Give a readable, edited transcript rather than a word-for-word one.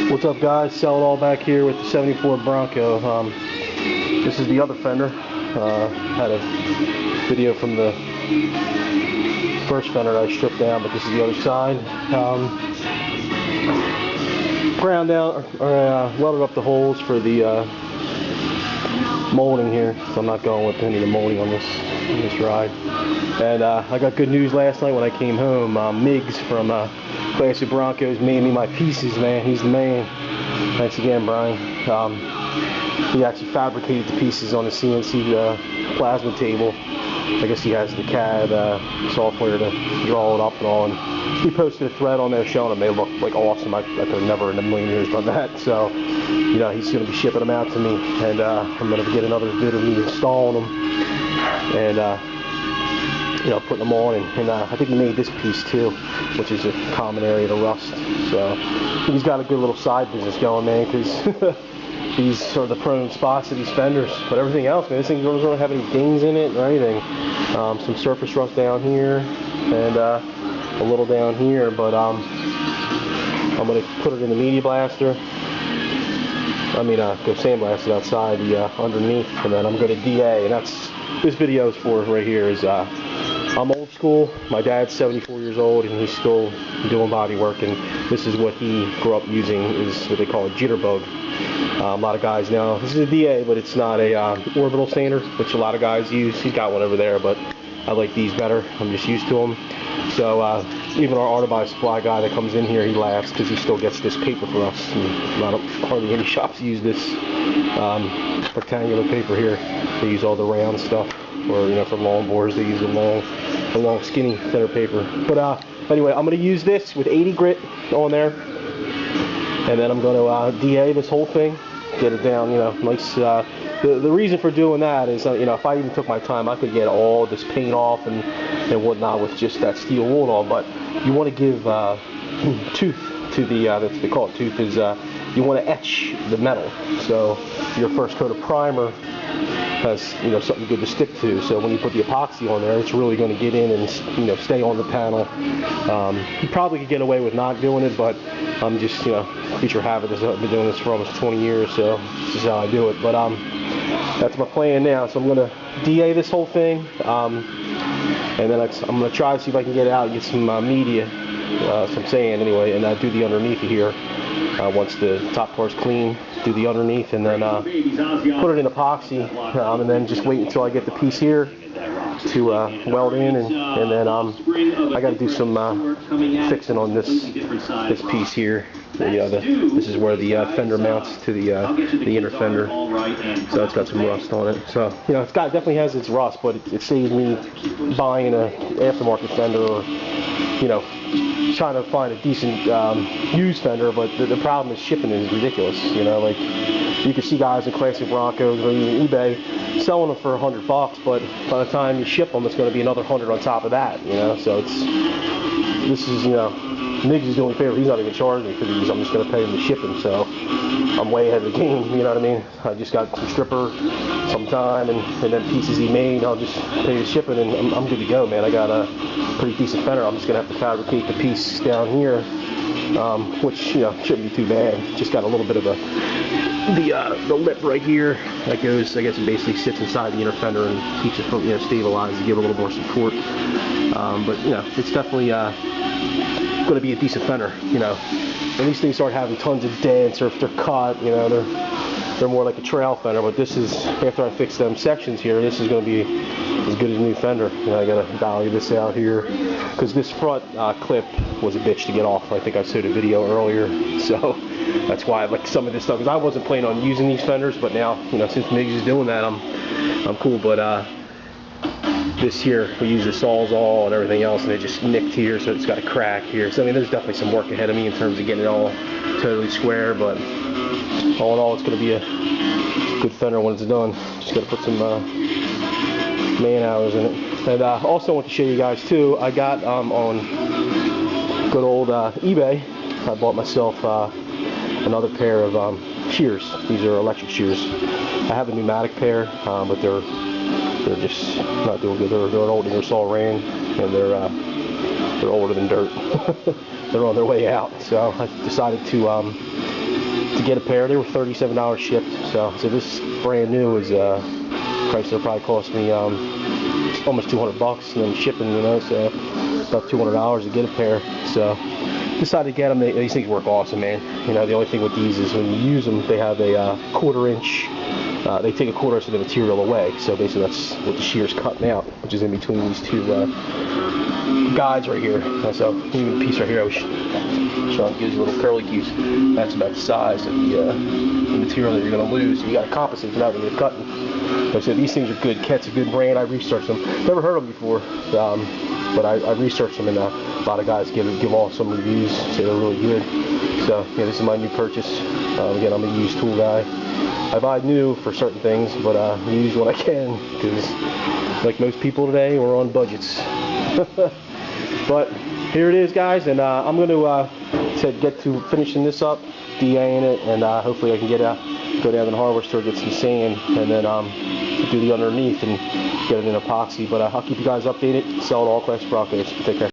What's up, guys? Sell it all back here with the 74 Bronco. This is the other fender. Had a video from the first fender I stripped down, but this is the other side. Ground down, welded up the holes for the molding here, so I'm not going with any of the molding on this ride. And I got good news last night when I came home. Migs from Classic Broncos made me my pieces, man. He's the man. Thanks again, Brian. He actually fabricated the pieces on the CNC plasma table. I guess he has the CAD software to draw it up and all. And he posted a thread on there showing them. They look like awesome. I could have never in a million years done that. So, you know, he's going to be shipping them out to me, and I'm going to get another vid of me installing them and you know, putting them on. And I think he made this piece too, which is a common area to rust. So he's got a good little side business going, man, because these are the prone spots of these fenders. But everything else, man, this thing doesn't really have any dings in it or anything. Some surface rust down here and a little down here, but I'm going to put it in the media blaster. I mean, go sandblast it outside the underneath, and then I'm going to DA, and that's this video is for right here. Is I'm old school. My dad's 74 years old, and he's still doing body work, and this is what he grew up using, is what they call a jitterbug. A lot of guys now, this is a DA, but it's not a orbital sander, which a lot of guys use. He's got one over there, but I like these better. I'm just used to them. So even our Artabuy supply guy that comes in here, he laughs because he still gets this paper for us. And not hardly any shops use this rectangular paper here. They use all the round stuff, or, you know, for long bores they use the long skinny thinner paper. But anyway, I'm going to use this with 80 grit on there, and then I'm going to DA this whole thing, get it down, you know, nice. The reason for doing that is, you know, if I even took my time, I could get all this paint off and whatnot with just that steel wool on. But you want to give tooth to the, they call it tooth, is you want to etch the metal. So your first coat of primer has, you know, something good to stick to. So when you put the epoxy on there, it's really going to get in and, you know, stay on the panel. You probably could get away with not doing it, but I'm just, you know, creature habit. I've been doing this for almost 20 years, so this is how I do it. But that's my plan now. So I'm going to DA this whole thing, and then I'm going to try to see if I can get it out and get some media, some sand anyway, and do the underneath of here. Once the top part's clean, do the underneath, and then put it in epoxy, and then just wait until I get the piece here to weld in, and then I got to do some fixing on this piece here. This is where the fender mounts to the inner fender, so it's got some rust on it. So, you know, definitely has its rust, but it saves me buying an aftermarket fender, or, you know, trying to find a decent used fender. But the problem is shipping is ridiculous. You know, like, you can see guys in Classic Broncos or even eBay selling them for $100, but by the time you ship them, it's going to be another 100 on top of that. You know, so this is, you know, Migs is doing a favor. He's not even charging me for these. I'm just going to pay him to ship them, so I'm way ahead of the game. You know what I mean? I just got some stripper sometime, and then pieces he made, I'll just pay the shipping, and I'm good to go, man. I got a pretty decent fender. I'm just going to have to fabricate the piece down here, which, you know, shouldn't be too bad. Just got a little bit of the lip right here that goes, I guess it basically sits inside the inner fender and keeps it from, you know, stabilized to give a little more support. But, you know, it's definitely going to be a decent fender. You know, when these things start having tons of dents, or if they're cut, you know, they're more like a trail fender. But this is, after I fix them sections here, this is going to be as good as a new fender. You know, I got to dolly this out here because this front clip was a bitch to get off. I think I showed a video earlier, so that's why I like some of this stuff, because I wasn't planning on using these fenders, but now, you know, since Migs is doing that, I'm cool. But this here, we use the Sawzall and everything else, and it just nicked here, so it's got a crack here. So I mean, there's definitely some work ahead of me in terms of getting it all totally square, but all in all, it's going to be a good fender when it's done. Just got to put some man hours in it. And also want to show you guys too, I got on good old eBay, I bought myself another pair of shears. These are electric shears. I have a pneumatic pair, but they're just not doing good. They're an old Ingersoll Rand, and they're older than dirt. They're on their way out. So I decided to to get a pair. They were $37 shipped. So this brand new is price that probably cost me almost $200 and then shipping, you know, so about $200 to get a pair. So decided to get them. These things work awesome, man. You know, the only thing with these is when you use them, they have a quarter-inch. They take a quarter inch of the material away. So basically, that's what the shear's cutting out, which is in between these two guides right here. So even the piece right here, I was showing gives you a little curly piece. That's about the size of the material that you're going to lose. So you got to compensate for that when you're cutting. Like I said, these things are good. Ket's a good brand. I researched them. Never heard of them before, but I researched them, and a lot of guys give awesome reviews. Say they're really good. So yeah, this is my new purchase. Again, I'm a used tool guy. I buy new for certain things, but use what I can, because like most people today, we're on budgets. But here it is, guys, and I'm going to get to finishing this up, DAing it, and hopefully I can go down to the hardware store, get some sand, and then do the underneath and get it in epoxy. But I'll keep you guys updated. Sell it all, Classic Broncos. Take care.